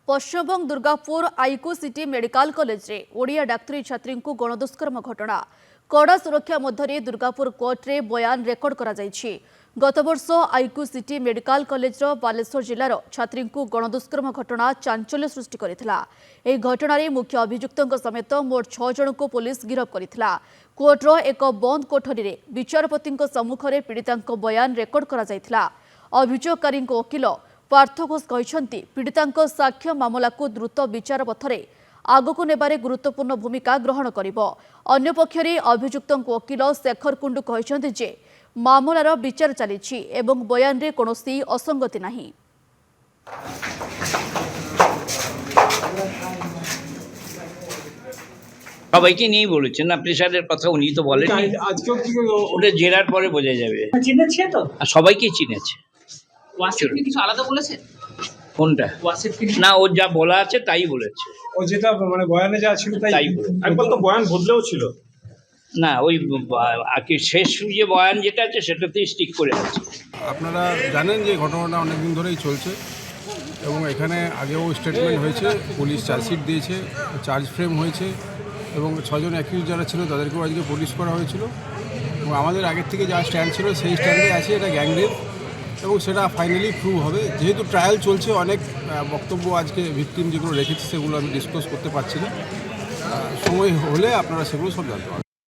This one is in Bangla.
Paschim Banga Durgapur iQOO city medical college रे ओडिया डाक्तरी छात्री को गणदुष्कर्म घटना कड़ा सुरक्षा मध्य दुर्गापुर कोर्ट रे बयान रेकर्ड करा जायछि। गत वर्ष आईकू सिटी मेडिकल कॉलेज बालेश्वर जिलार छात्री को गणदुष्कर्म घटना चांचल्य सृष्टि करथिला। एही घटना रे मुख्य अभियुक्तों समेत मोट 6 जन को पुलिस गिरफ्त करथिला। कोर्टर एक बंद कोठरी रे विचारपति सम्मुख में पीड़िता बयान रेकर्ड करा जायथिला। अभियोगकारी वकिल पार्थ घोष कहते पीड़िता साक्ष्य मामला को द्रुत विचार पथरे आगक नेबारे गुरुत्वपूर्ण भूमिका ग्रहण करिबो। अन्य पक्षरे अभियुक्तों वकिल शेखर कुंडू कहते जे मामलार विचार चली एवं बयान रे कोनोसी असंगति नाही। সবাইকে নিয়েই বলেছেন না, প্রেশারের কথা উনি তো বলেননি, ওটা জেরার পরে বোঝা যাবে। চিনেছে তো আর সবাইকেই চিনেছে। ওয়াসিফকে কিছু আলাদা বলেছে কোনটা? ওয়াসিফকে না, ও যা বলা আছে তাই বলেছে। ও যেটা মানে বয়ানে যা ছিল তাই বলেছে। একবার তো বয়ান বদলেও ছিল না, ওই আর কি শেষ যে বয়ান যেটা আছে সেটাতেই স্টিক করে আছে। আপনারা জানেন যে ঘটনাটা অনেকদিন ধরেই চলছে এবং এখানে আগেও স্টেটমেন্ট হয়েছে, পুলিশ চার্জশিট দিয়েছে, চার্জ ফ্রেম হয়েছে এবং 6 জন অ্যাকিউজ যারা ছিল তাদেরকেও আজকে পুলিশ করা হয়েছিল এবং আমাদের আগের থেকে যা স্ট্যান্ড ছিল সেই স্ট্যান্ডে আছে এটা গ্যাংরেপ এবং সেটা ফাইনালি প্রুভ হবে। যেহেতু ট্রায়াল চলছে, অনেক বক্তব্য আজকে ভিকটিম যেগুলো রেখেছে সেগুলো আমি ডিসকাস করতে পারছি না, সময় হলে আপনারা সেগুলো সব জানতে পারবেন।